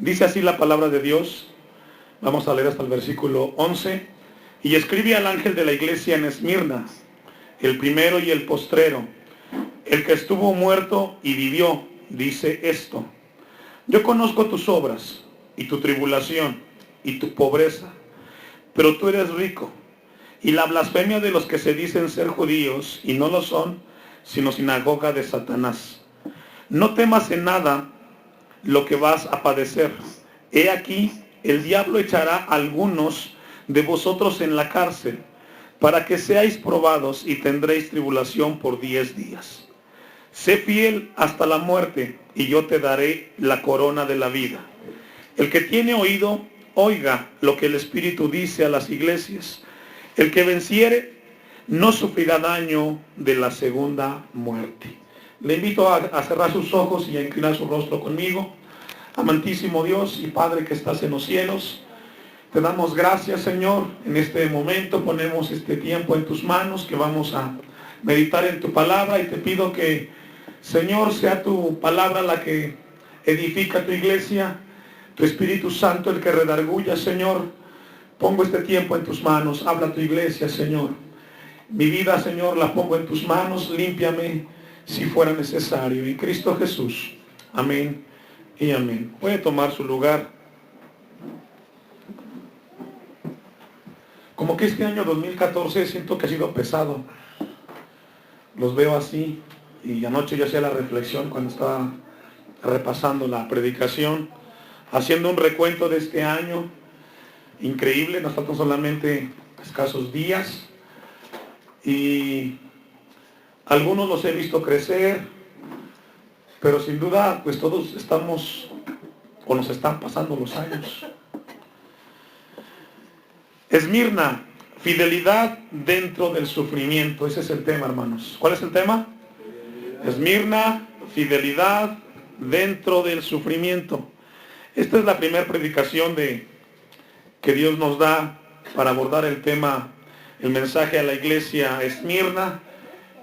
Dice así la palabra de Dios. Vamos a leer hasta el versículo 11. Y escribe al ángel de la iglesia en Esmirna, el primero y el postrero, el que estuvo muerto y vivió, dice esto: yo conozco tus obras y tu tribulación y tu pobreza, pero tú eres rico, y la blasfemia de los que se dicen ser judíos y no lo son, sino sinagoga de Satanás. No temas en nada lo que vas a padecer. He aquí, el diablo echará a algunos de vosotros en la cárcel, para que seáis probados y tendréis tribulación por 10 días. Sé fiel hasta la muerte, y yo te daré la corona de la vida. El que tiene oído, oiga lo que el Espíritu dice a las iglesias. El que venciere, no sufrirá daño de la segunda muerte. Le invito a cerrar sus ojos y a inclinar su rostro conmigo. Amantísimo Dios y Padre que estás en los cielos, te damos gracias, Señor. En este momento ponemos este tiempo en tus manos, que vamos a meditar en tu palabra, y te pido que, Señor, sea tu palabra la que edifica tu iglesia, tu Espíritu Santo el que redarguya, Señor. Pongo este tiempo en tus manos, habla a tu iglesia, Señor. Mi vida, Señor, la pongo en tus manos, límpiame si fuera necesario. En Cristo Jesús. Amén y amén. Puede tomar su lugar. Como que este año 2014 siento que ha sido pesado. Los veo así. Y anoche yo hacía la reflexión cuando estaba repasando la predicación, haciendo un recuento de este año. Increíble, nos faltan solamente escasos días. Y algunos los he visto crecer, pero sin duda, pues todos estamos, o nos están pasando los años. Esmirna, fidelidad dentro del sufrimiento. Ese es el tema, hermanos. ¿Cuál es el tema? Esmirna, fidelidad dentro del sufrimiento. Esta es la primera predicación que Dios nos da para abordar el tema, el mensaje a la iglesia Esmirna.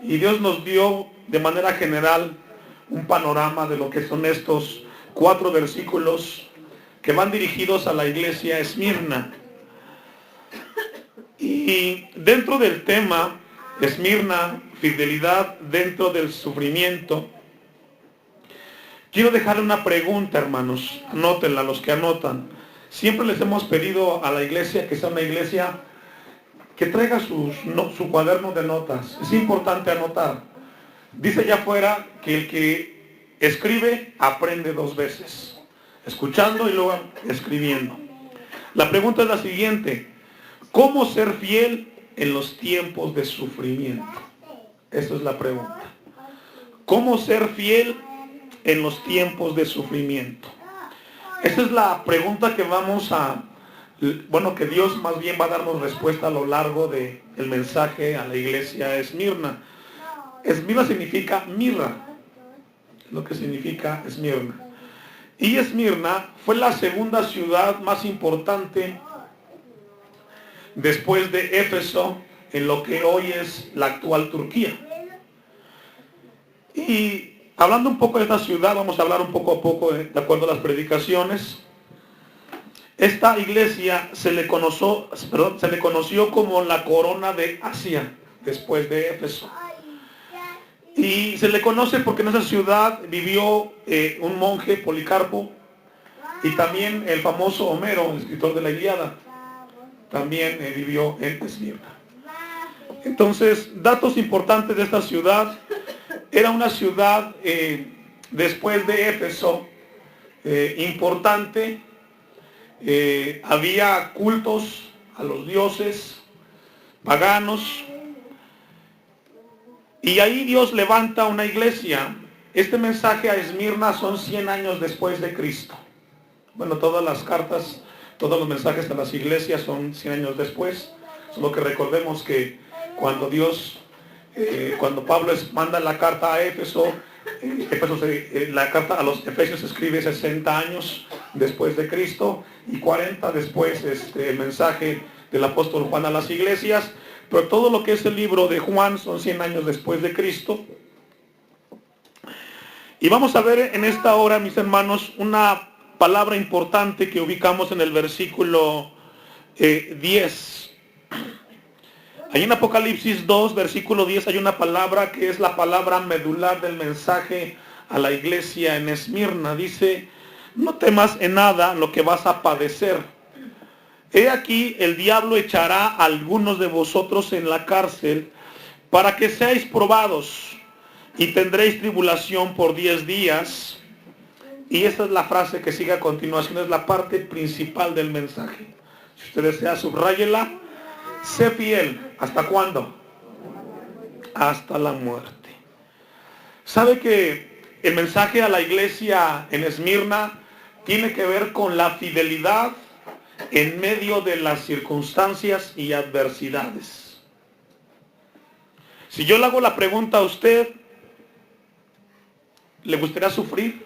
Y Dios nos dio de manera general un panorama de lo que son estos 4 versículos que van dirigidos a la iglesia Esmirna. Y dentro del tema Esmirna, fidelidad dentro del sufrimiento, quiero dejarle una pregunta, hermanos. Anótenla, los que anotan. Siempre les hemos pedido a la iglesia que sea una iglesia que traiga su cuaderno de notas. Es importante anotar. Dice allá afuera que el que escribe aprende 2 veces, escuchando y luego escribiendo. La pregunta es la siguiente: ¿cómo ser fiel en los tiempos de sufrimiento? Esa es la pregunta. ¿Cómo ser fiel en los tiempos de sufrimiento? Esa es la pregunta que que Dios más bien va a darnos respuesta a lo largo del mensaje a la iglesia Esmirna. Esmirna significa mirra, es lo que significa Esmirna. Y Esmirna fue la segunda ciudad más importante después de Éfeso en lo que hoy es la actual Turquía. Y hablando un poco de esta ciudad, vamos a hablar un poco a poco de acuerdo a las predicaciones. Esta iglesia se le conoció como la corona de Asia después de Éfeso. Y se le conoce porque en esa ciudad vivió un monje, Policarpo, y también el famoso Homero, el escritor de la Ilíada, también vivió en Esmirna. Entonces, datos importantes de esta ciudad: era una ciudad después de Éfeso importante. Había cultos a los dioses paganos, y ahí Dios levanta una iglesia. Este mensaje a Esmirna son 100 años después de Cristo. Bueno, todas las cartas, todos los mensajes a las iglesias son 100 años después. Solo que recordemos que cuando Pablo manda la carta a Éfeso, la carta a los Efesios se escribe 60 años después de Cristo, y 40 después el mensaje del apóstol Juan a las iglesias. Pero todo lo que es el libro de Juan son 100 años después de Cristo. Y vamos a ver en esta hora, mis hermanos, una palabra importante que ubicamos en el versículo 10. Ahí en Apocalipsis 2, versículo 10, hay una palabra que es la palabra medular del mensaje a la iglesia en Esmirna. Dice: no temas en nada lo que vas a padecer. He aquí, el diablo echará a algunos de vosotros en la cárcel para que seáis probados, y tendréis tribulación por 10 días. Y esa es la frase que sigue a continuación, es la parte principal del mensaje. Si usted desea, subráyela. Sé fiel. ¿Hasta cuándo? Hasta la muerte. ¿Sabe que el mensaje a la iglesia en Esmirna tiene que ver con la fidelidad en medio de las circunstancias y adversidades? Si yo le hago la pregunta a usted, ¿le gustaría sufrir?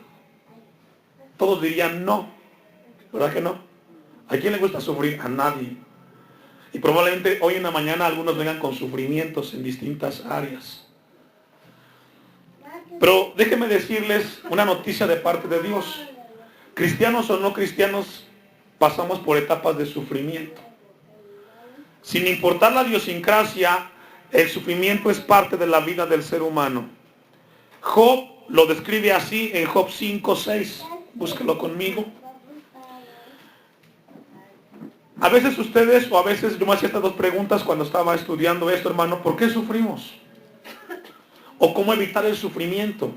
Todos dirían no, ¿verdad que no? ¿A quién le gusta sufrir? A nadie. Y probablemente hoy en la mañana algunos vengan con sufrimientos en distintas áreas. Pero déjenme decirles una noticia de parte de Dios. Cristianos o no cristianos, pasamos por etapas de sufrimiento. Sin importar la idiosincrasia, el sufrimiento es parte de la vida del ser humano. Job lo describe así en Job 5:6. Búsquelo conmigo. A veces ustedes, o a veces yo me hacía estas dos preguntas cuando estaba estudiando esto, hermano: ¿por qué sufrimos? ¿O cómo evitar el sufrimiento?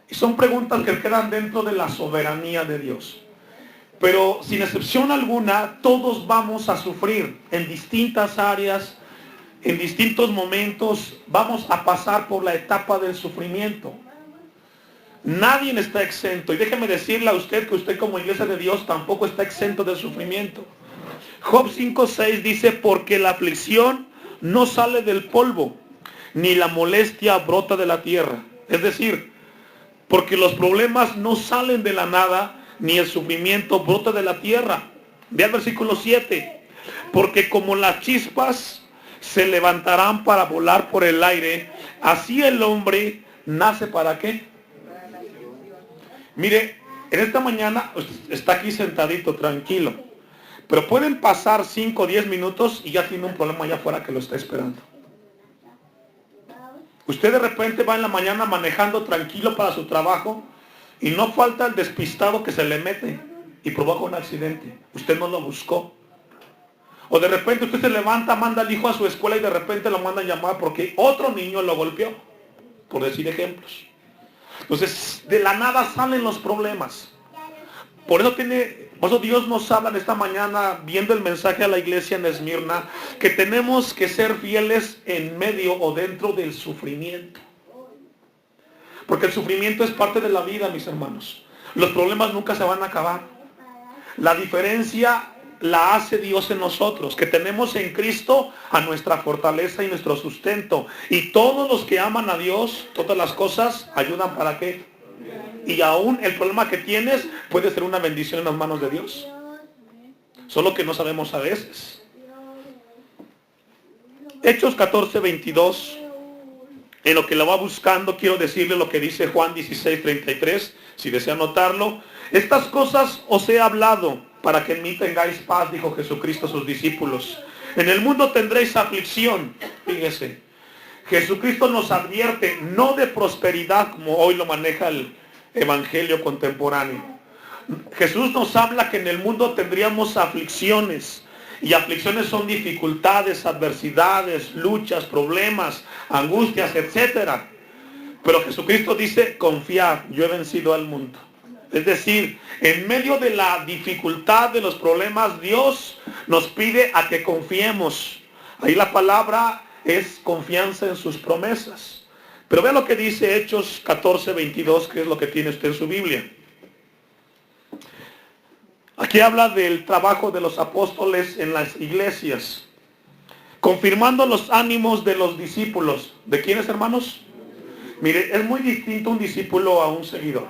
Y son preguntas que quedan dentro de la soberanía de Dios. Pero sin excepción alguna, todos vamos a sufrir en distintas áreas, en distintos momentos, vamos a pasar por la etapa del sufrimiento. Nadie está exento. Y déjeme decirle a usted que usted como iglesia de Dios tampoco está exento del sufrimiento. Job 5:6 dice: porque la aflicción no sale del polvo, ni la molestia brota de la tierra. Es decir, porque los problemas no salen de la nada, ni el sufrimiento brota de la tierra. Ve al versículo 7. Porque como las chispas se levantarán para volar por el aire, así el hombre nace ¿para qué? Mire, en esta mañana está aquí sentadito, tranquilo. Pero pueden pasar 5 o 10 minutos y ya tiene un problema allá afuera que lo está esperando. Usted de repente va en la mañana manejando tranquilo para su trabajo y no falta el despistado que se le mete y provoca un accidente. Usted no lo buscó. O de repente usted se levanta, manda al hijo a su escuela y de repente lo mandan llamar porque otro niño lo golpeó. Por decir ejemplos. Entonces, de la nada salen los problemas. Por eso Dios nos habla en esta mañana, viendo el mensaje a la iglesia en Esmirna, que tenemos que ser fieles en medio o dentro del sufrimiento. Porque el sufrimiento es parte de la vida, mis hermanos. Los problemas nunca se van a acabar. La diferencia la hace Dios en nosotros, que tenemos en Cristo a nuestra fortaleza y nuestro sustento. Y todos los que aman a Dios, todas las cosas ayudan ¿para qué? Y aún el problema que tienes puede ser una bendición en las manos de Dios. Solo que no sabemos a veces. Hechos 14:22. En lo que lo va buscando, quiero decirle lo que dice Juan 16:33. Si desea anotarlo. Estas cosas os he hablado para que en mí tengáis paz, dijo Jesucristo a sus discípulos. En el mundo tendréis aflicción. Fíjese. Jesucristo nos advierte no de prosperidad como hoy lo maneja el evangelio contemporáneo. Jesús nos habla que en el mundo tendríamos aflicciones. Y aflicciones son dificultades, adversidades, luchas, problemas, angustias, etc. Pero Jesucristo dice: confiad, yo he vencido al mundo. Es decir, en medio de la dificultad, de los problemas, Dios nos pide a que confiemos. Ahí la palabra es confianza en sus promesas. Pero vea lo que dice Hechos 14:22, que es lo que tiene usted en su Biblia. Aquí habla del trabajo de los apóstoles en las iglesias, confirmando los ánimos de los discípulos. ¿De quiénes, hermanos? Mire, es muy distinto un discípulo a un seguidor.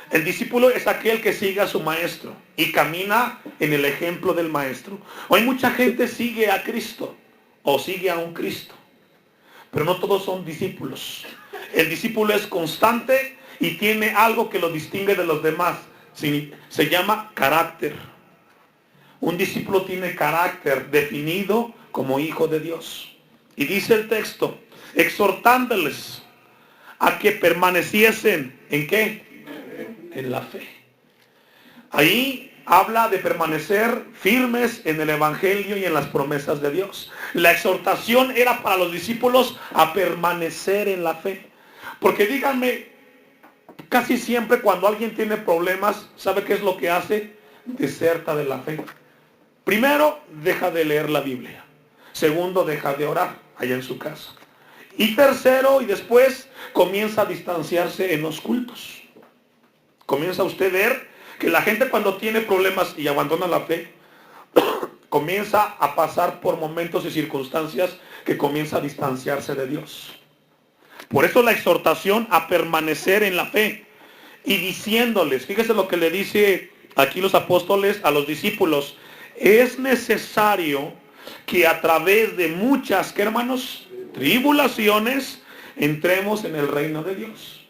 El discípulo es aquel que sigue a su maestro y camina en el ejemplo del maestro. Hoy mucha gente sigue a Cristo o sigue a un Cristo, pero no todos son discípulos. El discípulo es constante y tiene algo que lo distingue de los demás. Se llama carácter. Un discípulo tiene carácter definido como hijo de Dios. Y dice el texto, exhortándoles a que permaneciesen, ¿en qué? En la fe. Ahí habla de permanecer firmes en el evangelio y en las promesas de Dios. La exhortación era para los discípulos a permanecer en la fe. Porque díganme, casi siempre cuando alguien tiene problemas, ¿sabe qué es lo que hace? Deserta de la fe. Primero, deja de leer la Biblia. Segundo, deja de orar allá en su casa. Y tercero, y después, comienza a distanciarse en los cultos. Comienza usted a ver que la gente cuando tiene problemas y abandona la fe, comienza a pasar por momentos y circunstancias que comienza a distanciarse de Dios. Por eso la exhortación a permanecer en la fe y diciéndoles, fíjese lo que le dice aquí los apóstoles a los discípulos, es necesario que a través de muchas, ¿qué hermanos? Tribulaciones, entremos en el reino de Dios.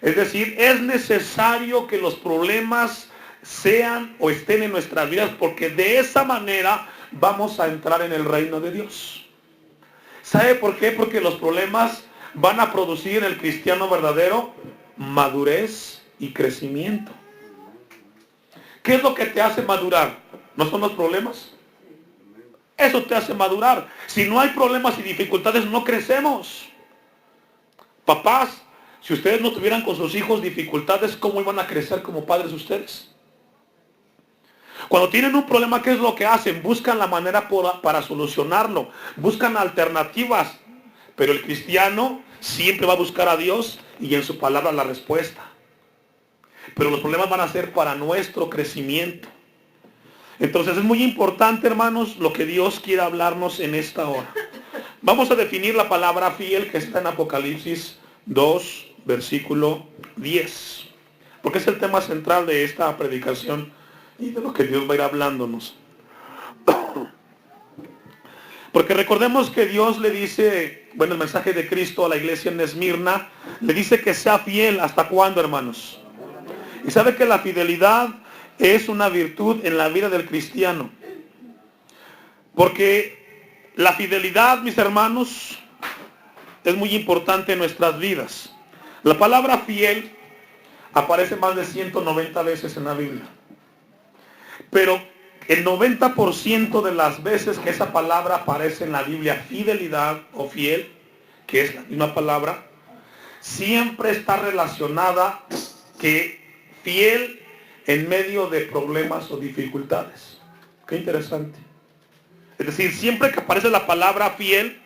Es decir, es necesario que los problemas sean o estén en nuestras vidas, porque de esa manera vamos a entrar en el reino de Dios. ¿Sabe por qué? Porque los problemas van a producir en el cristiano verdadero madurez y crecimiento. ¿Qué es lo que te hace madurar? ¿No son los problemas? Eso te hace madurar. Si no hay problemas y dificultades, no crecemos. Papás, si ustedes no tuvieran con sus hijos dificultades, ¿cómo iban a crecer como padres ustedes? Cuando tienen un problema, ¿qué es lo que hacen? Buscan la manera para solucionarlo. Buscan alternativas. Pero el cristiano siempre va a buscar a Dios y en su palabra la respuesta. Pero los problemas van a ser para nuestro crecimiento. Entonces es muy importante, hermanos, lo que Dios quiere hablarnos en esta hora. Vamos a definir la palabra fiel que está en Apocalipsis 2, versículo 10. Porque es el tema central de esta predicación y de lo que Dios va a ir hablándonos. Porque recordemos que Dios le dice, bueno, el mensaje de Cristo a la iglesia en Esmirna, le dice que sea fiel. ¿Hasta cuándo, hermanos? Y sabe que la fidelidad es una virtud en la vida del cristiano. Porque la fidelidad, mis hermanos, es muy importante en nuestras vidas. La palabra fiel aparece más de 190 veces en la Biblia. Pero el 90% de las veces que esa palabra aparece en la Biblia, fidelidad o fiel, que es la misma palabra, siempre está relacionada que fiel en medio de problemas o dificultades. Qué interesante. Es decir, siempre que aparece la palabra fiel,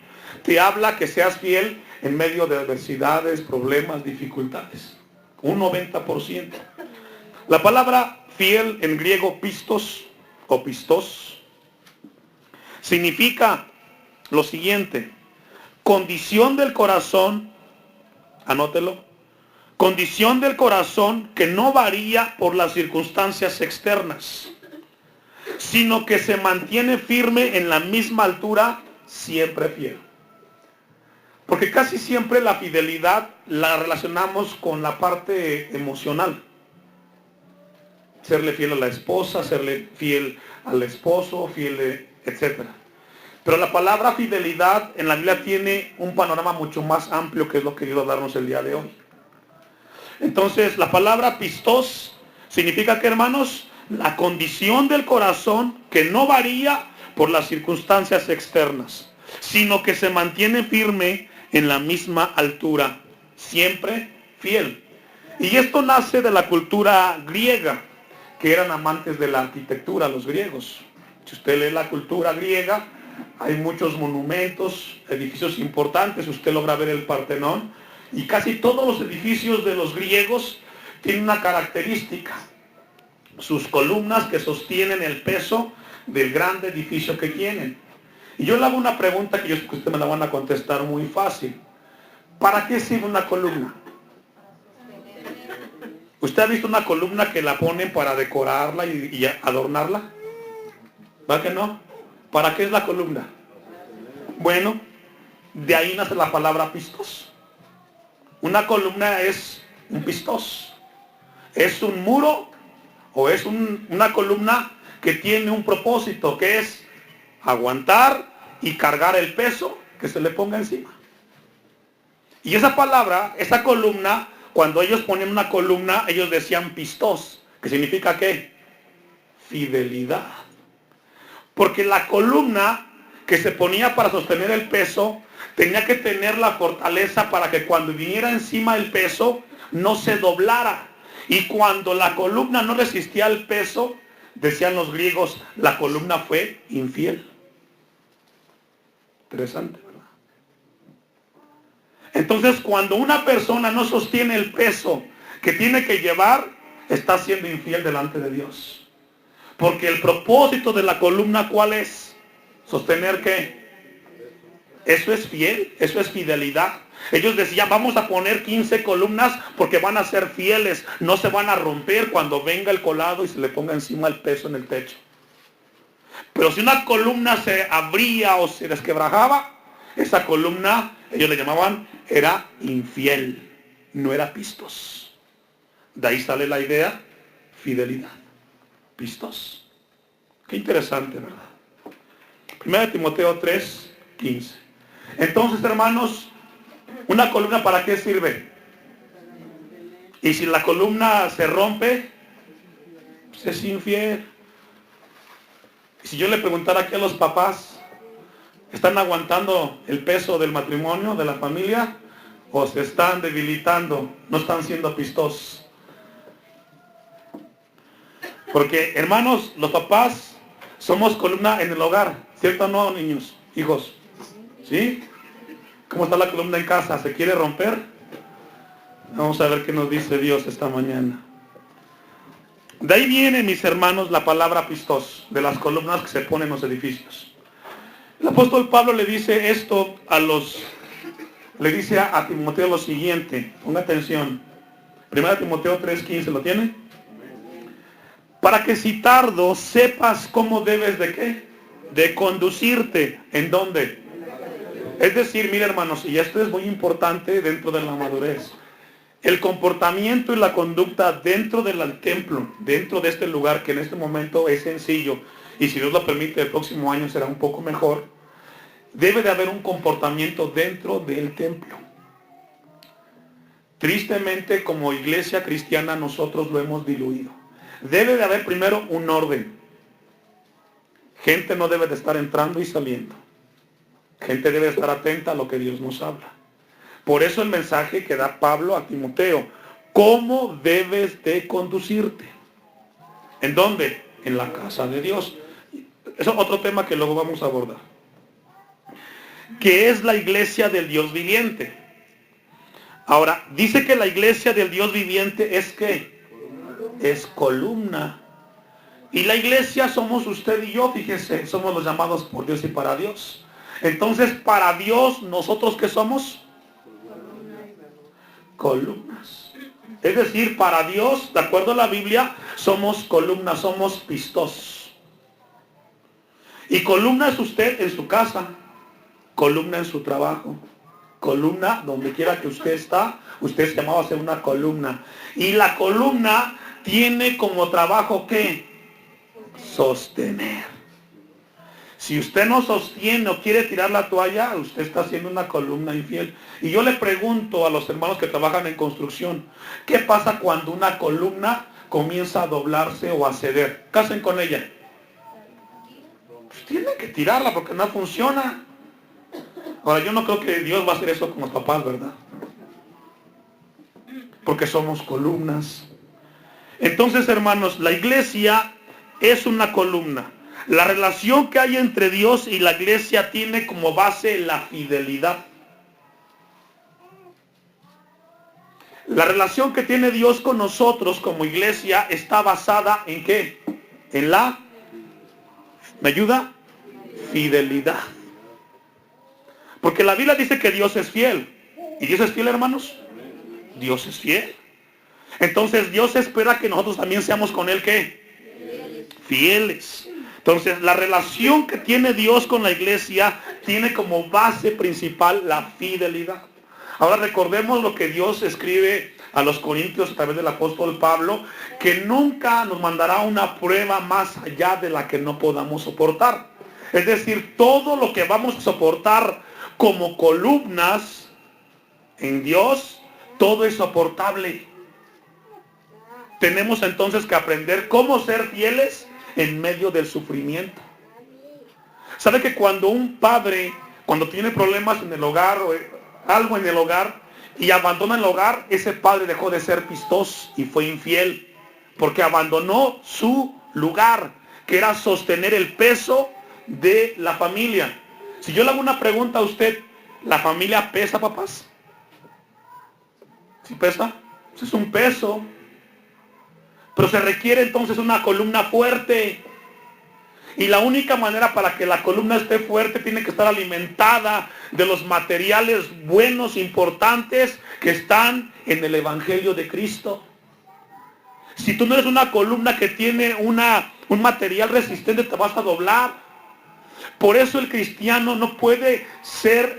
te habla que seas fiel en medio de adversidades, problemas, dificultades. Un 90%. La palabra fiel en griego pistos o pistos significa lo siguiente: condición del corazón, anótelo, condición del corazón que no varía por las circunstancias externas, sino que se mantiene firme en la misma altura, siempre fiel. Porque casi siempre la fidelidad la relacionamos con la parte emocional. Serle fiel a la esposa, serle fiel al esposo, fiel, etc. Pero la palabra fidelidad en la Biblia tiene un panorama mucho más amplio, que es lo que quiero darnos el día de hoy. Entonces, la palabra pistos significa que, hermanos, la condición del corazón que no varía por las circunstancias externas, sino que se mantiene firme en la misma altura, siempre fiel. Y esto nace de la cultura griega, que eran amantes de la arquitectura, los griegos. Si usted lee la cultura griega, hay muchos monumentos, edificios importantes. Usted logra ver el Partenón, y casi todos los edificios de los griegos tienen una característica: sus columnas que sostienen el peso del gran edificio que tienen. Y yo le hago una pregunta que yo sé que ustedes me la van a contestar muy fácil. ¿Para qué sirve una columna? ¿Usted ha visto una columna que la ponen para decorarla y adornarla? ¿Va que no? ¿Para qué es la columna? Bueno, de ahí nace la palabra pistos. Una columna es Un pistos. Es un muro o es una columna que tiene un propósito, que es aguantar y cargar el peso que se le ponga encima. Y esa palabra, esa columna, cuando ellos ponían una columna, ellos decían pistos, que significa ¿qué? Fidelidad. Porque la columna que se ponía para sostener el peso tenía que tener la fortaleza para que cuando viniera encima el peso no se doblara. Y cuando la columna no resistía al peso, decían los griegos, la columna fue infiel. Interesante, ¿verdad? Entonces, cuando una persona no sostiene el peso que tiene que llevar, está siendo infiel delante de Dios. Porque el propósito de la columna, ¿cuál es? ¿Sostener qué? Eso es fiel, eso es fidelidad. Ellos decían, vamos a poner 15 columnas porque van a ser fieles, no se van a romper cuando venga el colado y se le ponga encima el peso en el techo. Pero si una columna se abría o se desquebrajaba, esa columna, ellos le llamaban, era infiel, no era pistos. De ahí sale la idea, fidelidad. Pistos. Qué interesante, ¿verdad? 1 Timoteo 3:15. Entonces, hermanos, ¿una columna para qué sirve? Y si la columna se rompe, pues es infiel. Y si yo le preguntara aquí a los papás, ¿están aguantando el peso del matrimonio, de la familia? ¿O se están debilitando? ¿No están siendo pistos? Porque, hermanos, los papás somos columna en el hogar, ¿cierto o no, niños, hijos? ¿Sí? ¿Cómo está la columna en casa? ¿Se quiere romper? Vamos a ver qué nos dice Dios esta mañana. De ahí viene, mis hermanos, la palabra pistos, de las columnas que se ponen en los edificios. El apóstol Pablo le dice esto le dice a Timoteo lo siguiente, ponga atención. 1 Timoteo 3:15, ¿lo tiene? Para que si tardo sepas cómo debes de qué, de conducirte. ¿En dónde? Es decir, mire hermanos, y esto es muy importante dentro de la madurez. El comportamiento y la conducta dentro del templo, dentro de este lugar que en este momento es sencillo, y si Dios lo permite el próximo año será un poco mejor, debe de haber un comportamiento dentro del templo. Tristemente, como iglesia cristiana nosotros lo hemos diluido. Debe de haber primero un orden. Gente no debe de estar entrando y saliendo. Gente debe estar atenta a lo que Dios nos habla. Por eso el mensaje que da Pablo a Timoteo. ¿Cómo debes de conducirte? ¿En dónde? En la casa de Dios. Eso es otro tema que luego vamos a abordar. ¿Qué es la iglesia del Dios viviente? Ahora, dice que la iglesia del Dios viviente es ¿qué? Es columna. Y la iglesia somos usted y yo, fíjese, somos los llamados por Dios y para Dios. Entonces, para Dios, ¿nosotros qué somos? Columnas. Es decir, para Dios, de acuerdo a la Biblia, somos columnas, somos pistos. Y columna es usted en su casa, columna en su trabajo, columna donde quiera que usted está, usted es llamado a ser una columna. Y la columna tiene como trabajo ¿qué? Sostener. Si usted no sostiene o quiere tirar la toalla, usted está haciendo una columna infiel. Y yo le pregunto a los hermanos que trabajan en construcción, ¿qué pasa cuando una columna comienza a doblarse o a ceder? ¿Qué hacen con ella? Pues tienen que tirarla porque no funciona. Ahora, yo no creo que Dios va a hacer eso con los papás, ¿verdad? Porque somos columnas. Entonces, hermanos, la iglesia es una columna. La relación que hay entre Dios y la iglesia tiene como base la fidelidad. La relación que tiene Dios con nosotros como iglesia está basada en ¿qué? En la, ¿me ayuda? Fidelidad. Porque la Biblia dice que Dios es fiel. ¿Y Dios es fiel, hermanos? Dios es fiel. Entonces Dios espera que nosotros también seamos con Él ¿qué? Fieles. Entonces la relación que tiene Dios con la iglesia tiene como base principal la fidelidad. Ahora recordemos lo que Dios escribe a los Corintios a través del apóstol Pablo, que nunca nos mandará una prueba más allá de la que no podamos soportar. Es decir, todo lo que vamos a soportar como columnas en Dios, todo es soportable. Tenemos entonces que aprender cómo ser fieles en medio del sufrimiento. ¿Sabe que cuando un padre, cuando tiene problemas en el hogar o algo en el hogar y abandona el hogar, ese padre dejó de ser pistoso y fue infiel? Porque abandonó su lugar, que era sostener el peso de la familia. Si yo le hago una pregunta a usted, ¿la familia pesa, papás? ¿Sí pesa? Eso es un peso. Pero se requiere entonces una columna fuerte. Y la única manera para que la columna esté fuerte tiene que estar alimentada de los materiales buenos, importantes, que están en el Evangelio de Cristo. Si tú no eres una columna que tiene un material resistente, te vas a doblar. Por eso el cristiano no puede ser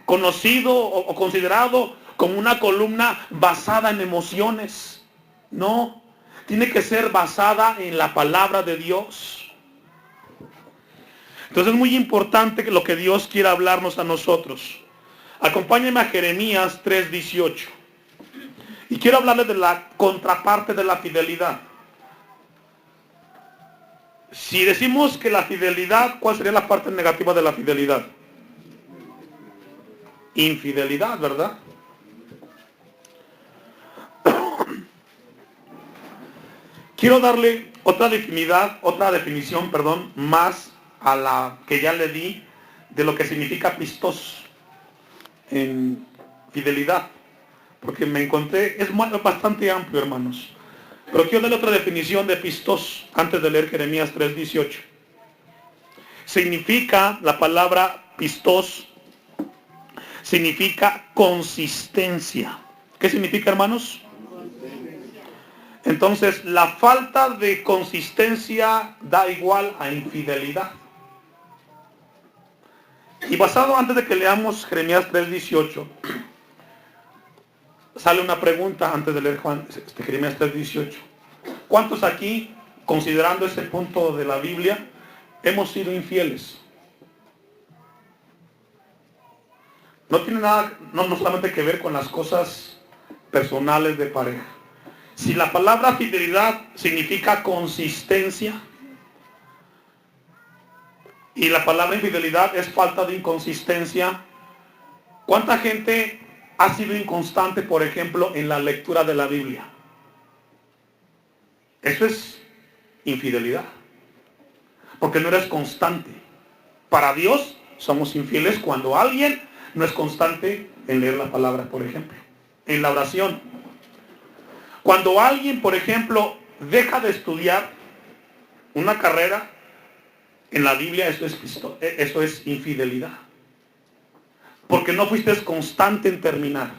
conocido o considerado como una columna basada en emociones. No, tiene que ser basada en la palabra de Dios. Entonces es muy importante que lo que Dios quiera hablarnos a nosotros. Acompáñenme a Jeremías 3:18. Y quiero hablarles de la contraparte de la fidelidad. Si decimos que la fidelidad, ¿cuál sería la parte negativa de la fidelidad? Infidelidad, ¿verdad? Quiero darle otra definición, más a la que ya le di de lo que significa pistos en fidelidad. Porque me encontré, es bastante amplio, hermanos. Pero quiero darle otra definición de pistos antes de leer Jeremías 3:18. Significa, la palabra pistos, significa consistencia. ¿Qué significa, hermanos? Entonces, la falta de consistencia da igual a infidelidad. Y basado, antes de que leamos Jeremías 3:18, sale una pregunta antes de leer Jeremías 3:18. ¿Cuántos aquí, considerando ese punto de la Biblia, hemos sido infieles? No tiene nada, no solamente que ver con las cosas personales de pareja. Si la palabra fidelidad significa consistencia y la palabra infidelidad es falta de inconsistencia, ¿cuánta gente ha sido inconstante, por ejemplo, en la lectura de la Biblia? Eso es infidelidad, porque no eres constante. Para Dios somos infieles cuando alguien no es constante en leer la palabra, por ejemplo, en la oración. Cuando alguien, por ejemplo, deja de estudiar una carrera en la Biblia, eso es infidelidad. Porque no fuiste constante en terminar.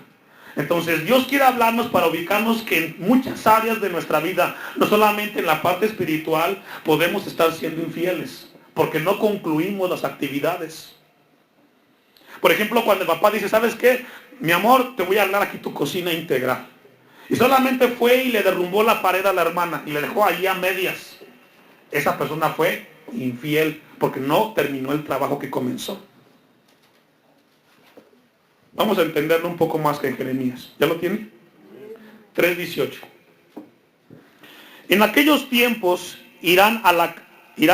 Entonces Dios quiere hablarnos para ubicarnos que en muchas áreas de nuestra vida, no solamente en la parte espiritual, podemos estar siendo infieles, porque no concluimos las actividades. Por ejemplo, cuando el papá dice, ¿sabes qué? Mi amor, te voy a arreglar aquí tu cocina integral. Y solamente fue y le derrumbó la pared a la hermana y le dejó allí a medias. Esa persona fue infiel porque no terminó el trabajo que comenzó. Vamos a entenderlo un poco más que en Jeremías. ¿Ya lo tiene? 3:18. En aquellos tiempos irán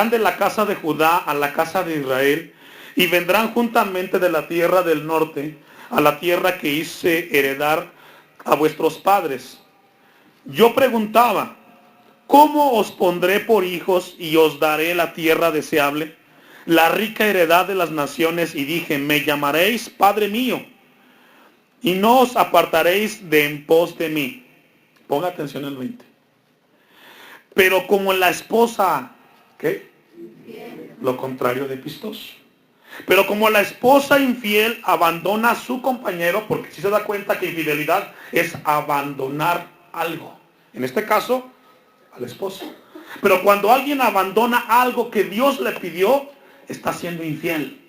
de la casa de Judá a la casa de Israel y vendrán juntamente de la tierra del norte a la tierra que hice heredar a vuestros padres. Yo preguntaba, ¿cómo os pondré por hijos y os daré la tierra deseable, la rica heredad de las naciones? Y dije, me llamaréis Padre mío, y no os apartaréis de en pos de mí. Ponga atención al 20. Pero como la esposa, ¿qué? Lo contrario de pistos. Pero como la esposa infiel abandona a su compañero, porque si se da cuenta que infidelidad es abandonar algo. En este caso, al esposo. Pero cuando alguien abandona algo que Dios le pidió, está siendo infiel,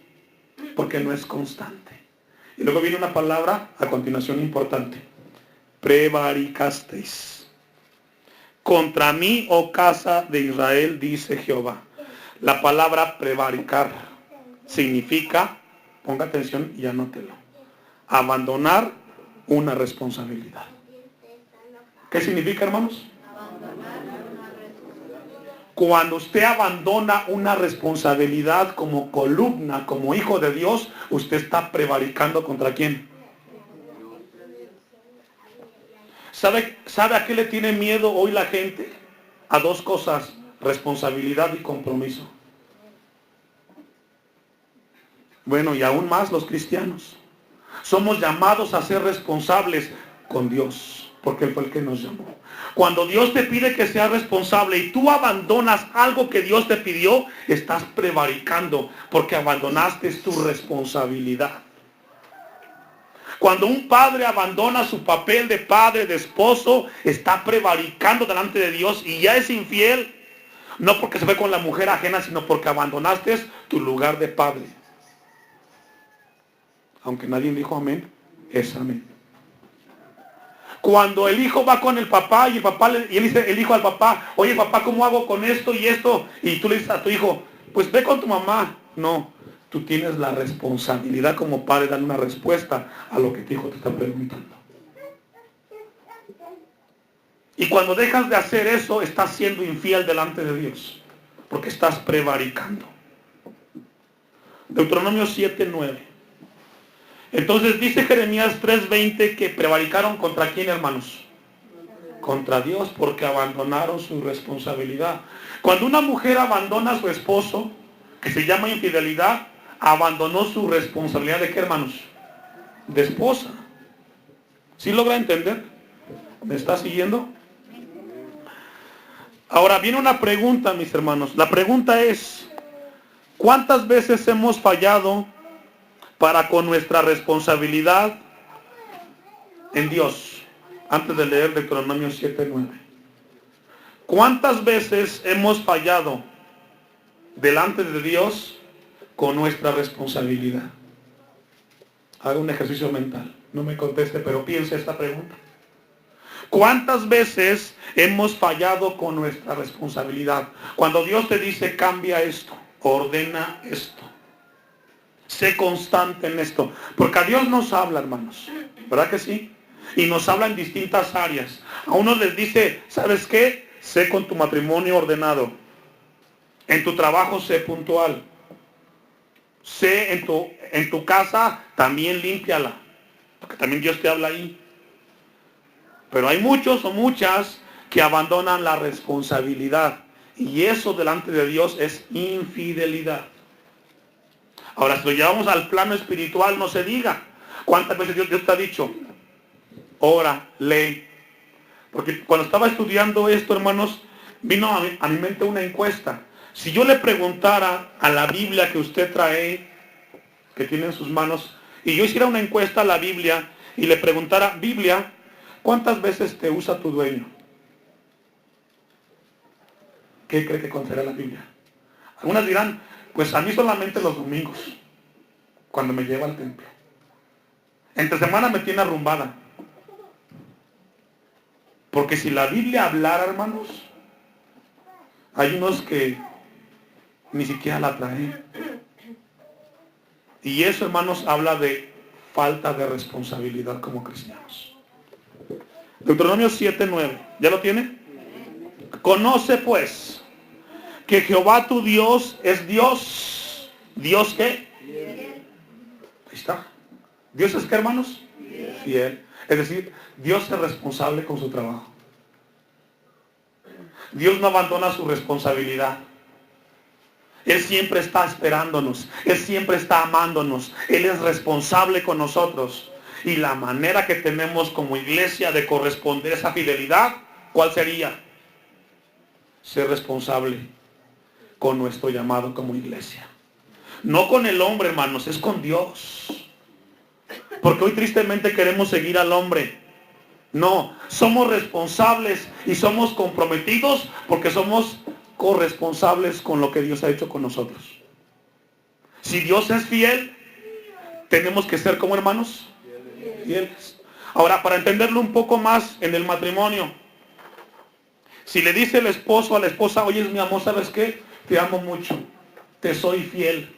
porque no es constante. Y luego viene una palabra a continuación importante. prevaricasteis contra mí, oh casa de Israel, dice Jehová. La palabra prevaricar significa, ponga atención y anótelo, abandonar una responsabilidad. ¿Qué significa, hermanos? Cuando usted abandona una responsabilidad como columna, como hijo de Dios, usted está prevaricando ¿contra quién? ¿Sabe a qué le tiene miedo hoy la gente? A dos cosas: responsabilidad y compromiso. Bueno, y aún más los cristianos. Somos llamados a ser responsables con Dios, porque Él fue el que nos llamó. Cuando Dios te pide que seas responsable y tú abandonas algo que Dios te pidió, estás prevaricando, porque abandonaste tu responsabilidad. Cuando un padre abandona su papel de padre, de esposo, está prevaricando delante de Dios y ya es infiel. No porque se fue con la mujer ajena, sino porque abandonaste tu lugar de padre. Aunque nadie dijo amén, es amén. Cuando el hijo va con el papá y él dice el hijo al papá: oye papá, ¿cómo hago con esto y esto? Y tú le dices a tu hijo: pues ve con tu mamá. No, tú tienes la responsabilidad como padre de dar una respuesta a lo que tu hijo te está preguntando. Y cuando dejas de hacer eso, estás siendo infiel delante de Dios, porque estás prevaricando. Deuteronomio 7:9. Entonces dice Jeremías 3:20 que prevaricaron ¿contra quién, hermanos? Contra Dios, porque abandonaron su responsabilidad. Cuando una mujer abandona a su esposo, que se llama infidelidad, abandonó su responsabilidad ¿de qué, hermanos? De esposa. ¿Sí logra entender? ¿Me está siguiendo? Ahora viene una pregunta, mis hermanos. La pregunta es: ¿cuántas veces hemos fallado para con nuestra responsabilidad en Dios? Antes de leer Deuteronomio 7:9. ¿Cuántas veces hemos fallado delante de Dios con nuestra responsabilidad? Haga un ejercicio mental. No me conteste, pero piense esta pregunta. ¿Cuántas veces hemos fallado con nuestra responsabilidad? Cuando Dios te dice: cambia esto, ordena esto, sé constante en esto. Porque a Dios nos habla, hermanos, ¿verdad que sí? Y nos habla en distintas áreas. A unos les dice: ¿sabes qué? Sé con tu matrimonio ordenado. En tu trabajo sé puntual. Sé en tu casa también límpiala. Porque también Dios te habla ahí. Pero hay muchos o muchas que abandonan la responsabilidad. Y eso delante de Dios es infidelidad. Ahora, si lo llevamos al plano espiritual, no se diga. ¿Cuántas veces Dios te ha dicho: ora, lee? Porque cuando estaba estudiando esto, hermanos, vino a mi mente una encuesta. Si yo le preguntara a la Biblia que usted trae, que tiene en sus manos, y yo hiciera una encuesta a la Biblia y le preguntara: Biblia, ¿cuántas veces te usa tu dueño? ¿Qué cree que contará la Biblia? Algunas dirán: pues a mí solamente los domingos, cuando me lleva al templo. Entre semana me tiene arrumbada. Porque si la Biblia hablara, hermanos, hay unos que ni siquiera la traen. Y eso, hermanos, habla de falta de responsabilidad como cristianos. Deuteronomio 7:9. ¿Ya lo tiene? Conoce pues que Jehová tu Dios es Dios. ¿Dios qué? Fiel. Ahí está. ¿Dios es qué, hermanos? Fiel. Fiel. Es decir, Dios es responsable con su trabajo. Dios no abandona su responsabilidad. Él siempre está esperándonos. Él siempre está amándonos. Él es responsable con nosotros. Y la manera que tenemos como iglesia de corresponder a esa fidelidad, ¿cuál sería? Ser responsable con nuestro llamado como iglesia. No con el hombre, hermanos, es con Dios. Porque hoy tristemente queremos seguir al hombre. No, somos responsables y somos comprometidos porque somos corresponsables con lo que Dios ha hecho con nosotros. Si Dios es fiel, tenemos que ser como, hermanos, fieles. Ahora, para entenderlo un poco más en el matrimonio, si le dice el esposo a la esposa, oye, mi amor, ¿sabes qué? Te amo mucho, te soy fiel.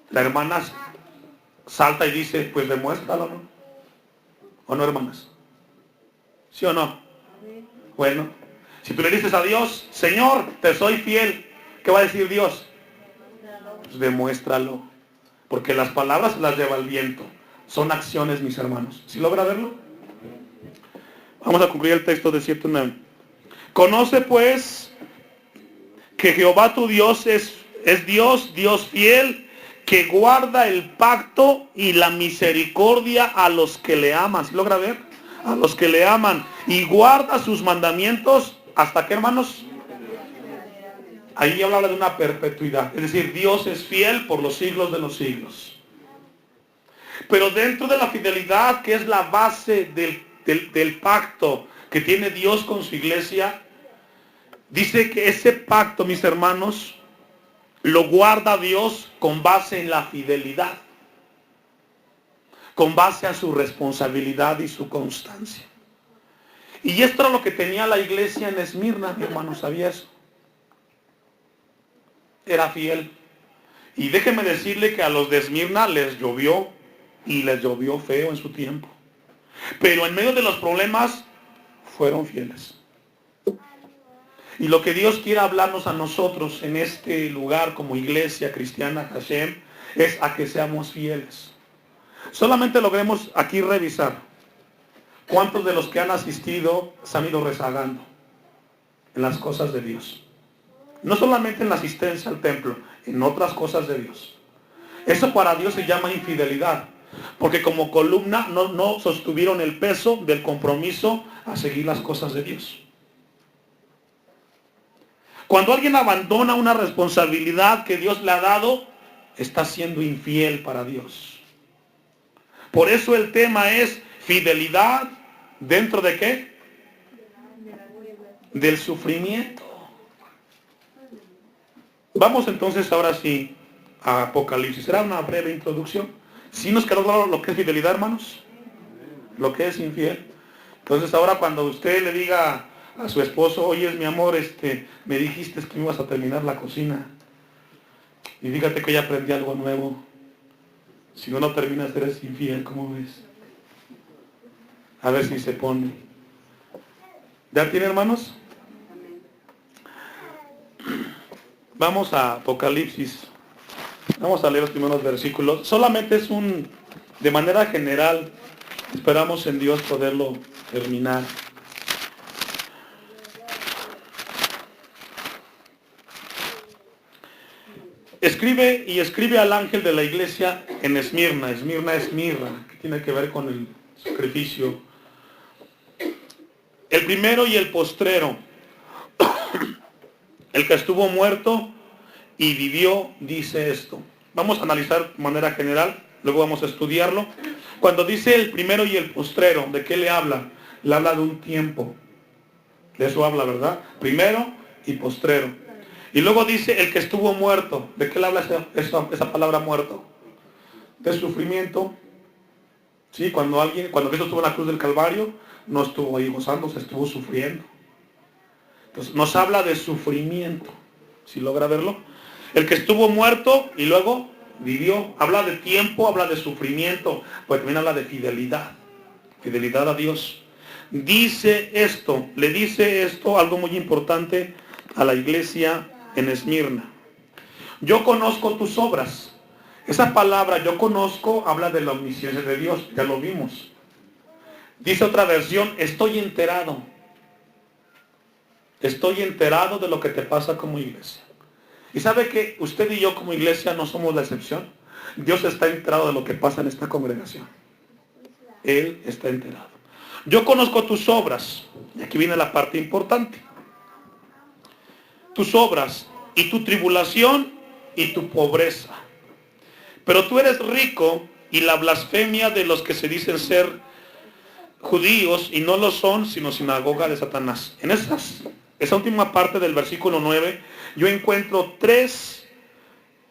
La hermana salta y dice, pues demuéstralo, ¿no? ¿O no, hermanas? ¿Sí o no? Bueno, si tú le dices a Dios, Señor, te soy fiel, ¿qué va a decir Dios? Pues demuéstralo. Porque las palabras las lleva el viento. Son acciones, mis hermanos. ¿Sí logra verlo? Vamos a concluir el texto de 7:9. Conoce pues que Jehová tu Dios es Dios, Dios fiel, que guarda el pacto y la misericordia a los que le aman. ¿Sí logra ver? A los que le aman. Y guarda sus mandamientos. ¿Hasta qué, hermanos? Ahí habla de una perpetuidad. Es decir, Dios es fiel por los siglos de los siglos. Pero dentro de la fidelidad, que es la base del pacto que tiene Dios con su iglesia, dice que ese pacto, mis hermanos, lo guarda Dios con base en la fidelidad, con base a su responsabilidad y su constancia. Y esto era lo que tenía la iglesia en Esmirna, mi hermano, ¿sabía eso? Era fiel. Y déjeme decirle que a los de Esmirna les llovió, y les llovió feo en su tiempo. Pero en medio de los problemas, fueron fieles. Y lo que Dios quiere hablarnos a nosotros en este lugar como iglesia cristiana Hashem, es a que seamos fieles. Solamente logremos aquí revisar cuántos de los que han asistido se han ido rezagando en las cosas de Dios. No solamente en la asistencia al templo, en otras cosas de Dios. Eso para Dios se llama infidelidad, porque como columna no sostuvieron el peso del compromiso a seguir las cosas de Dios. Cuando alguien abandona una responsabilidad que Dios le ha dado, está siendo infiel para Dios. Por eso el tema es fidelidad dentro de ¿qué? Del sufrimiento. Vamos entonces ahora sí a Apocalipsis. Será una breve introducción. ¿Sí nos quedó claro lo que es fidelidad, hermanos? Lo que es infiel. Entonces ahora cuando usted le diga a su esposo, oye, mi amor, me dijiste que me ibas a terminar la cocina. Y fíjate que ya aprendí algo nuevo. Si no terminas, eres infiel, ¿cómo ves? A ver si se pone. ¿Ya tiene, hermanos? Vamos a Apocalipsis. Vamos a leer los primeros versículos. Solamente es de manera general, esperamos en Dios poderlo terminar. Escribe al ángel de la iglesia en Esmirna. Esmirna es mirra, que tiene que ver con el sacrificio. El primero y el postrero, el que estuvo muerto y vivió, dice esto. Vamos a analizar de manera general, luego vamos a estudiarlo. Cuando dice el primero y el postrero, ¿de qué le habla? Le habla de un tiempo. De eso habla, ¿verdad? Primero y postrero. Y luego dice el que estuvo muerto. ¿De qué le habla esa palabra muerto? De sufrimiento. Sí, cuando Cristo estuvo en la cruz del Calvario, no estuvo ahí gozándose, estuvo sufriendo. Entonces nos habla de sufrimiento. ¿Sí logra verlo? El que estuvo muerto y luego vivió. Habla de tiempo, habla de sufrimiento, pues también habla de fidelidad. Fidelidad a Dios. Le dice esto, algo muy importante a la iglesia en Esmirna. Yo conozco tus obras. Esa palabra yo conozco habla de la omnisciencia de Dios, ya lo vimos. Dice otra versión, estoy enterado. Estoy enterado de lo que te pasa como iglesia. Y sabe que usted y yo como iglesia no somos la excepción. Dios está enterado de lo que pasa en esta congregación. Él está enterado. Yo conozco tus obras. Y aquí viene la parte importante. Tus obras y tu tribulación y tu pobreza. Pero tú eres rico y la blasfemia de los que se dicen ser judíos y no lo son, sino sinagoga de Satanás. En esa última parte del versículo 9, yo encuentro 3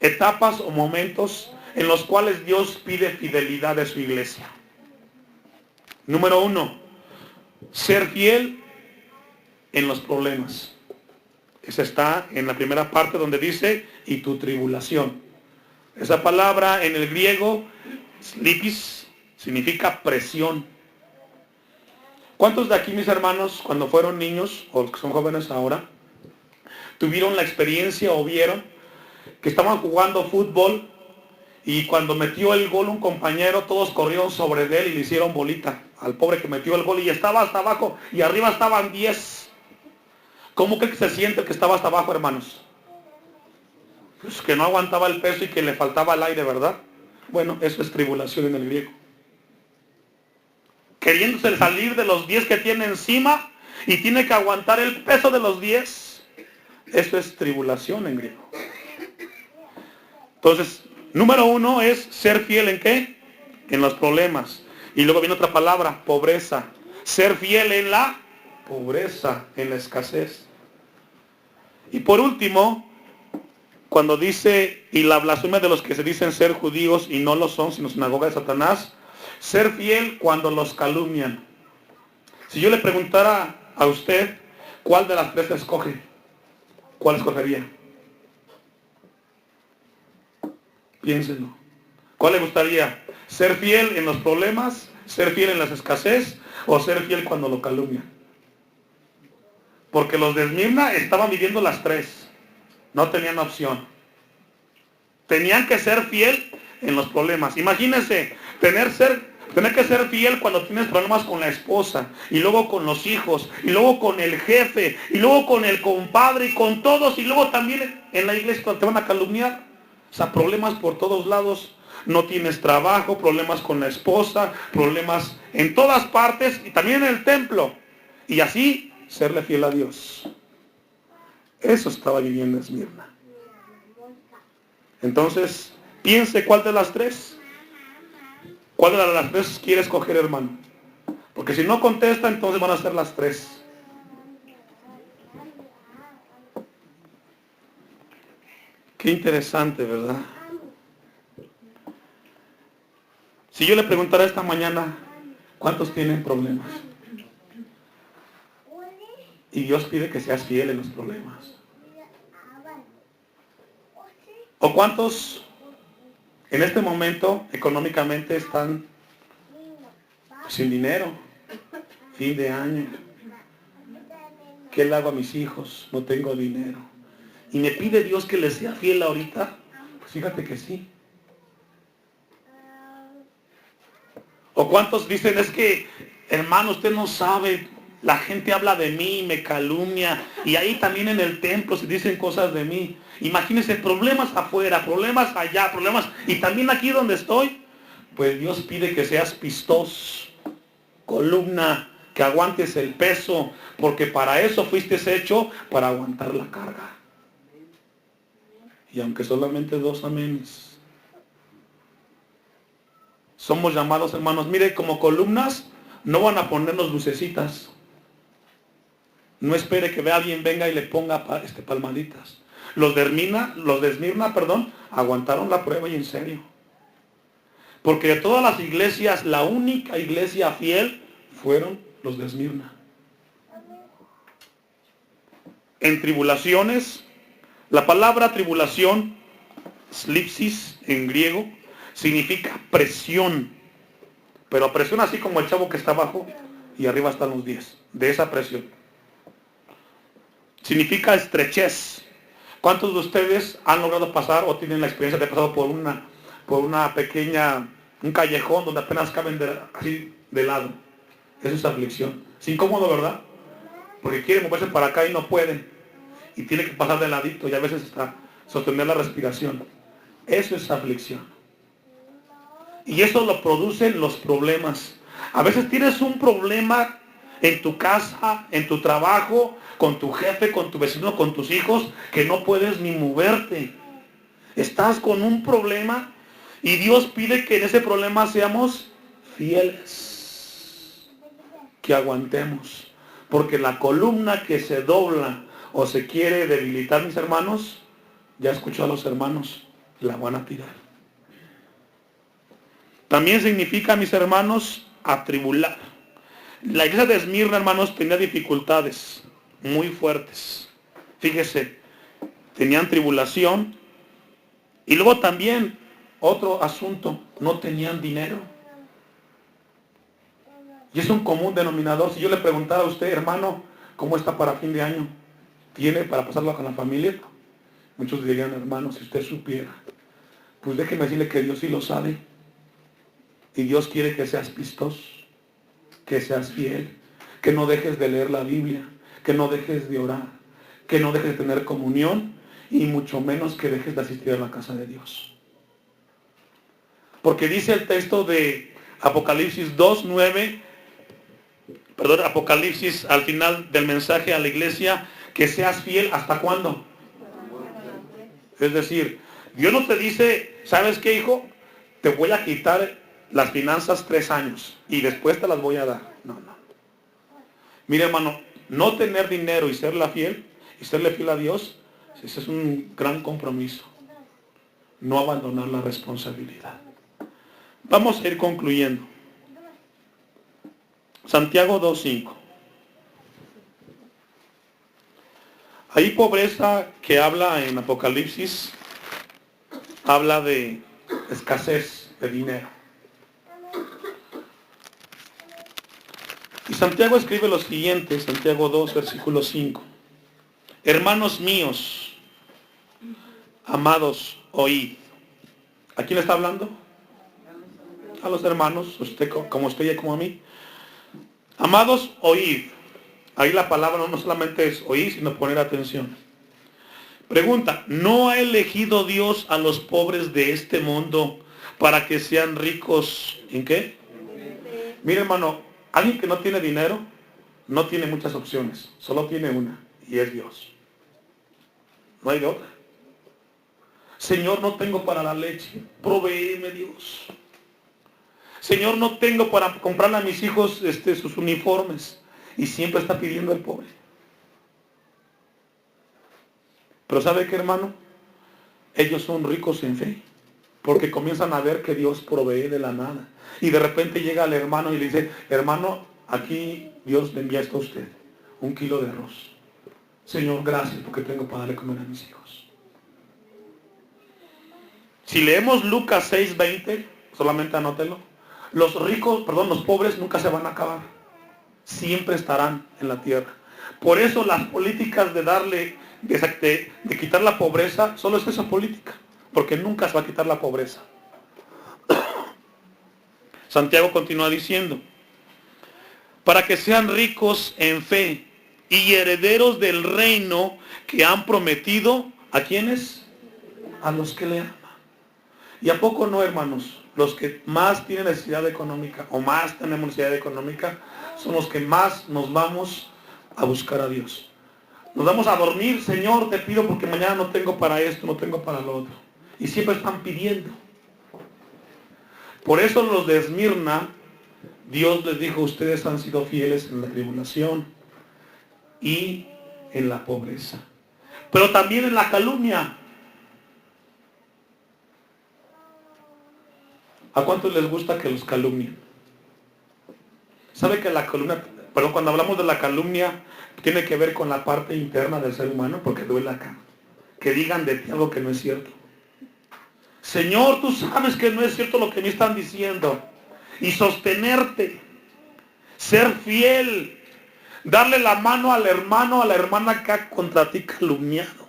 etapas o momentos en los cuales Dios pide fidelidad de su iglesia. Número 1, ser fiel en los problemas. Esa está en la primera parte donde dice, y tu tribulación. Esa palabra en el griego, slipis, significa presión. ¿Cuántos de aquí, mis hermanos, cuando fueron niños, o que son jóvenes ahora, tuvieron la experiencia o vieron que estaban jugando fútbol y cuando metió el gol un compañero, todos corrieron sobre él y le hicieron bolita al pobre que metió el gol y estaba hasta abajo y arriba estaban 10? ¿Cómo cree que se siente el que estaba hasta abajo, hermanos? Pues que no aguantaba el peso y que le faltaba el aire, ¿verdad? Bueno, eso es tribulación en el griego. Queriéndose salir de los 10 que tiene encima y tiene que aguantar el peso de los 10. Eso es tribulación en griego. Entonces, número 1 es ser fiel ¿en qué? En los problemas. Y luego viene otra palabra, pobreza. Ser fiel en la pobreza, en la escasez. Y por último, cuando dice, y la blasfemia de los que se dicen ser judíos y no lo son, sino sinagoga de Satanás, ser fiel cuando los calumnian. Si yo le preguntara a usted, ¿cuál de las tres escoge? ¿Cuál escogería? Piénsenlo. ¿Cuál le gustaría? ¿Ser fiel en los problemas? ¿Ser fiel en las escasez? ¿O ser fiel cuando lo calumnian? Porque los de Esmirna estaban viviendo las tres. No tenían opción. Tenían que ser fiel en los problemas. Imagínense, tener que ser fiel cuando tienes problemas con la esposa, y luego con los hijos, y luego con el jefe, y luego con el compadre, y con todos, y luego también en la iglesia cuando te van a calumniar. O sea, problemas por todos lados. No tienes trabajo, problemas con la esposa, problemas en todas partes, y también en el templo. Y así, serle fiel a Dios. Eso estaba viviendo Esmirna. Entonces, piense cuál de las tres. ¿Cuál de las tres quiere escoger, hermano? Porque si no contesta, entonces van a ser las tres. Qué interesante, ¿verdad? Si yo le preguntara esta mañana, ¿cuántos tienen problemas? Y Dios pide que seas fiel en los problemas. ¿O cuántos en este momento económicamente están sin dinero? Fin de año. ¿Qué le hago a mis hijos? No tengo dinero. ¿Y me pide Dios que les sea fiel ahorita? Pues fíjate que sí. ¿O cuántos dicen, es que, hermano, usted no sabe, la gente habla de mí, me calumnia, y ahí también en el templo se dicen cosas de mí? Imagínense, problemas afuera, problemas allá, problemas, y también aquí donde estoy. Pues Dios pide que seas pistos, columna, que aguantes el peso, porque para eso fuiste hecho, para aguantar la carga. Y aunque solamente 2 amenes, somos llamados, hermanos, mire, como columnas, no van a ponernos lucecitas. No espere que vea alguien venga y le ponga palmaditas. Los de Esmirna, aguantaron la prueba y en serio. Porque de todas las iglesias, la única iglesia fiel fueron los de Esmirna. En tribulaciones, la palabra tribulación, slipsis en griego, significa presión. Pero presión así como el chavo que está abajo y arriba están los 10. De esa presión. Significa estrechez. ¿Cuántos de ustedes han logrado pasar o tienen la experiencia de pasar por una pequeña, un callejón donde apenas caben así de lado? Eso es aflicción. Es incómodo, ¿verdad? Porque quieren moverse para acá y no pueden. Y tiene que pasar de ladito y a veces hasta sostener la respiración. Eso es aflicción. Y eso lo producen los problemas. A veces tienes un problema en tu casa, en tu trabajo, con tu jefe, con tu vecino, con tus hijos, que no puedes ni moverte. Estás con un problema y Dios pide que en ese problema seamos fieles, que aguantemos. Porque la columna que se dobla o se quiere debilitar, mis hermanos, ya escuchó a los hermanos, la van a tirar. También significa, mis hermanos, atribular. La iglesia de Esmirna, hermanos, tenía dificultades muy fuertes. Fíjese, tenían tribulación. Y luego también, otro asunto, no tenían dinero. Y es un común denominador. Si yo le preguntara a usted, hermano, ¿cómo está para fin de año? ¿Tiene para pasarlo con la familia? Muchos dirían, hermano, si usted supiera. Pues déjeme decirle que Dios sí lo sabe. Y Dios quiere que seas pistoso, que seas fiel, que no dejes de leer la Biblia, que no dejes de orar, que no dejes de tener comunión y mucho menos que dejes de asistir a la casa de Dios. Porque dice el texto de Apocalipsis 2:9, Apocalipsis al final del mensaje a la iglesia, que seas fiel ¿hasta cuándo? Es decir, Dios no te dice, ¿sabes qué, hijo? Te voy a quitar las finanzas 3 años y después te las voy a dar. No. Mire, hermano, no tener dinero y serle fiel a Dios, ese es un gran compromiso. No abandonar la responsabilidad. Vamos a ir concluyendo. Santiago 2:5. Hay pobreza que habla en Apocalipsis, habla de escasez de dinero. Y Santiago escribe lo siguiente, Santiago 2, versículo 5. Hermanos míos, amados, oíd. ¿A quién está hablando? A los hermanos, usted como usted y como a mí. Amados, oíd. Ahí la palabra no solamente es oír, sino poner atención. Pregunta, ¿no ha elegido Dios a los pobres de este mundo para que sean ricos en qué? Mire, hermano, alguien que no tiene dinero no tiene muchas opciones, solo tiene una, y es Dios. No hay de otra. Señor, no tengo para la leche, provéeme, Dios. Señor, no tengo para comprarle a mis hijos sus uniformes. Y siempre está pidiendo el pobre. Pero ¿sabe qué, hermano? Ellos son ricos en fe. Porque comienzan a ver que Dios provee de la nada. Y de repente llega el hermano y le dice, hermano, aquí Dios le envía esto a usted. 1 kilo de arroz. Señor, gracias porque tengo para darle comer a mis hijos. Si leemos Lucas 6:20, solamente anótelo. Los pobres nunca se van a acabar. Siempre estarán en la tierra. Por eso las políticas de quitar la pobreza, solo es esa política. Porque nunca se va a quitar la pobreza. Santiago continúa diciendo, para que sean ricos en fe y herederos del reino que han prometido, ¿a quiénes? A los que le aman. ¿Y a poco no, hermanos? Los que más tienen necesidad económica o más tenemos necesidad económica son los que más nos vamos a buscar a Dios. Nos vamos a dormir, Señor, te pido porque mañana no tengo para esto, no tengo para lo otro. Y siempre están pidiendo. Por eso los de Esmirna, Dios les dijo, ustedes han sido fieles en la tribulación y en la pobreza. Pero también en la calumnia. ¿A cuántos les gusta que los calumnien? ¿Sabe que la calumnia, cuando hablamos de la calumnia, tiene que ver con la parte interna del ser humano? Porque duele acá. Que digan de ti algo que no es cierto. Señor, tú sabes que no es cierto lo que me están diciendo. Y sostenerte. Ser fiel. Darle la mano al hermano, a la hermana que ha contra ti calumniado.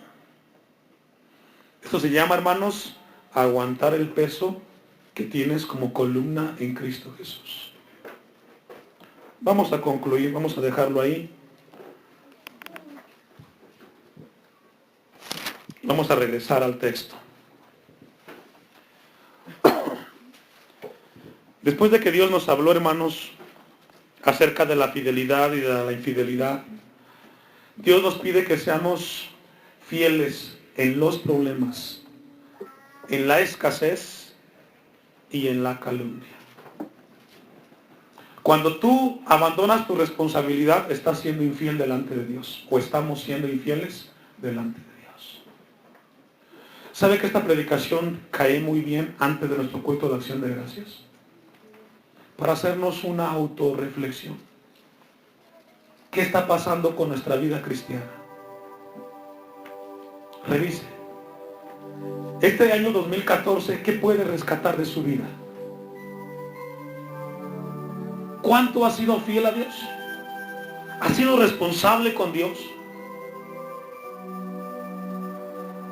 Esto se llama, hermanos, aguantar el peso que tienes como columna en Cristo Jesús. Vamos a concluir, vamos a dejarlo ahí. Vamos a regresar al texto. Después de que Dios nos habló, hermanos, acerca de la fidelidad y de la infidelidad, Dios nos pide que seamos fieles en los problemas, en la escasez y en la calumnia. Cuando tú abandonas tu responsabilidad, estás siendo infiel delante de Dios, o estamos siendo infieles delante de Dios. ¿Sabe que esta predicación cae muy bien antes de nuestro culto de acción de gracias? Para hacernos una autorreflexión. ¿qué está pasando con nuestra vida cristiana? Revise. Este año 2014, ¿qué puede rescatar de su vida? ¿Cuánto ha sido fiel a Dios? ¿Ha sido responsable con Dios?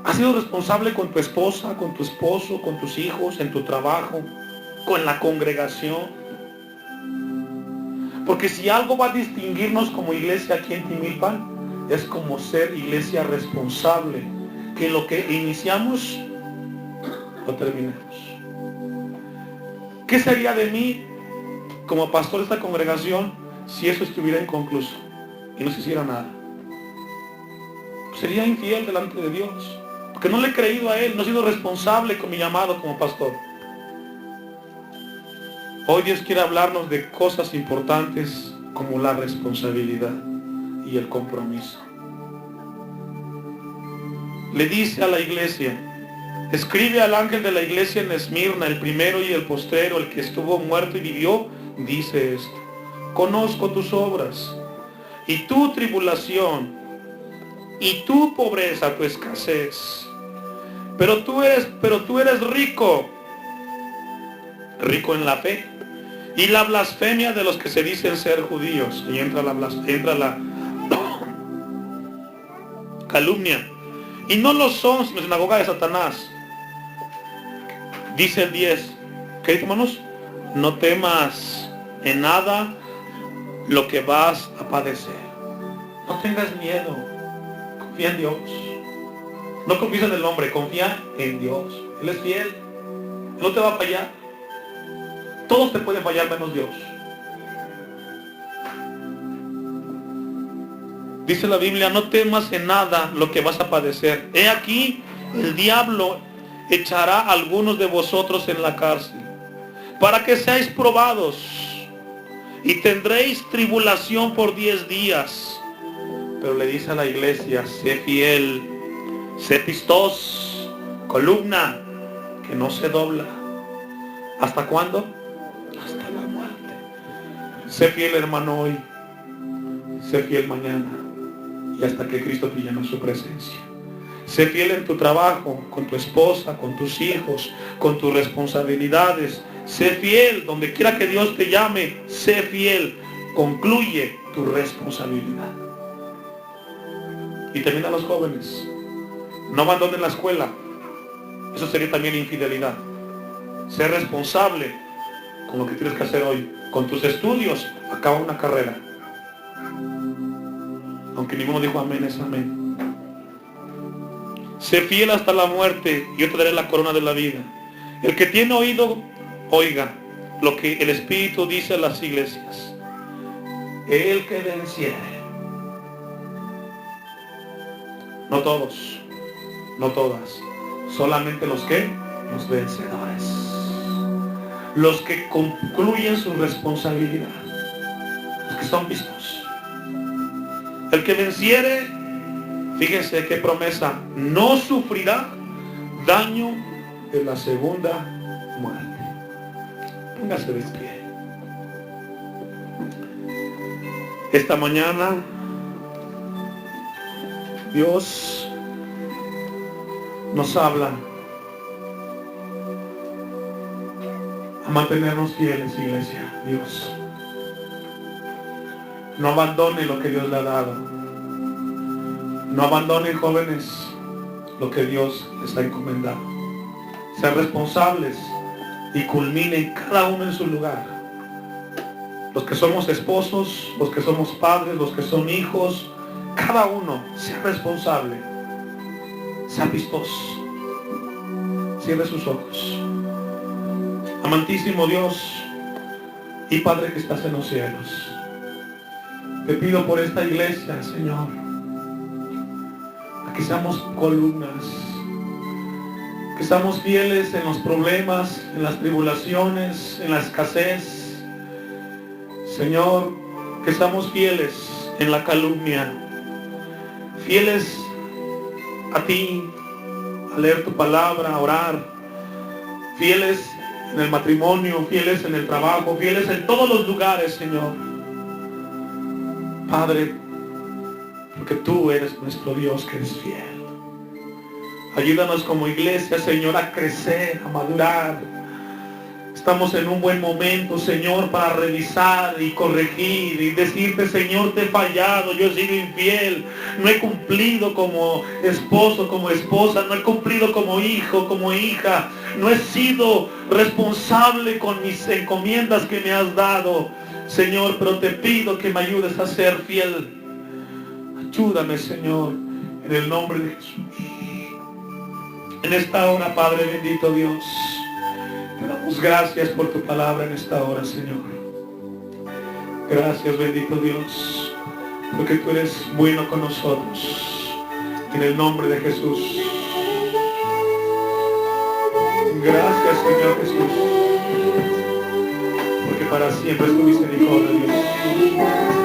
¿Has sido responsable con tu esposa, con tu esposo, con tus hijos, en tu trabajo, con la congregación? Porque si algo va a distinguirnos como iglesia aquí en Timilpan, es como ser iglesia responsable, que lo que iniciamos, lo terminemos. ¿Qué sería de mí como pastor de esta congregación si eso estuviera inconcluso y no se hiciera nada? Sería infiel delante de Dios, porque no le he creído a Él, no he sido responsable con mi llamado como pastor. Hoy Dios quiere hablarnos de cosas importantes como la responsabilidad y el compromiso. Le dice a la iglesia, escribe al ángel de la iglesia en Esmirna, el primero y el postrero, el que estuvo muerto y vivió, dice esto: conozco tus obras y tu tribulación y tu pobreza, tu escasez, pero tú eres rico en la fe y la blasfemia de los que se dicen ser judíos. Y entra la calumnia, y no lo son sino sinagoga de Satanás. Dice el 10, ¿qué dice, hermanos? No temas en nada lo que vas a padecer. No tengas miedo, confía en Dios. No confíes en el hombre, confía en Dios. Él es fiel, Él no te va a fallar. Todos te pueden fallar menos Dios. Dice la Biblia, no temas en nada lo que vas a padecer. He aquí, el diablo echará a algunos de vosotros en la cárcel, para que seáis probados, y tendréis tribulación por 10 días. Pero le dice a la iglesia, sé fiel, sé pistos, columna, que no se dobla. ¿Hasta cuándo? Hasta la muerte. Sé fiel, hermano, hoy. Sé fiel mañana. Y hasta que Cristo te llame a su presencia. Sé fiel en tu trabajo, con tu esposa, con tus hijos, con tus responsabilidades. Sé fiel donde quiera que Dios te llame. Sé fiel. Concluye tu responsabilidad. Y termina a los jóvenes. No abandonen la escuela. Eso sería también infidelidad. Sé responsable con lo que tienes que hacer hoy. Con tus estudios, acaba una carrera. Aunque ninguno dijo amén, es amén. Sé fiel hasta la muerte, y yo te daré la corona de la vida. El que tiene oído, oiga lo que el Espíritu dice a las iglesias. El que venciere. No todos, no todas, solamente los vencedores. Los que concluyen su responsabilidad, los que son vistos. El que venciere, fíjense qué promesa, no sufrirá daño de la segunda muerte. Póngase de pie. Esta mañana Dios nos habla a mantenernos fieles, iglesia. Dios, no abandone lo que Dios le ha dado. No abandonen, jóvenes, lo que Dios les ha encomendado. Sean responsables y culminen cada uno en su lugar. Los que somos esposos, los que somos padres, los que son hijos, cada uno sea responsable, sea vistoso. Cierre sus ojos. Amantísimo Dios y Padre que estás en los cielos, te pido por esta iglesia, Señor, a que seamos columnas, que seamos fieles en los problemas, en las tribulaciones, en la escasez. Señor, que seamos fieles en la calumnia, fieles a ti, a leer tu palabra, a orar, fieles en el matrimonio, fieles en el trabajo, fieles en todos los lugares, Señor. Padre, porque tú eres nuestro Dios que es fiel. Ayúdanos como iglesia, Señor, a crecer, a madurar. Estamos en un buen momento, Señor, para revisar y corregir y decirte, Señor, te he fallado, yo he sido infiel, no he cumplido como esposo, como esposa, no he cumplido como hijo, como hija, no he sido responsable con mis encomiendas que me has dado, Señor, pero te pido que me ayudes a ser fiel. Ayúdame, Señor, en el nombre de Jesús. En esta hora, Padre bendito Dios, te damos gracias por tu palabra en esta hora, Señor. Gracias, bendito Dios, porque tú eres bueno con nosotros. En el nombre de Jesús. Gracias, Señor Jesús, porque para siempre es tu misericordia, Dios.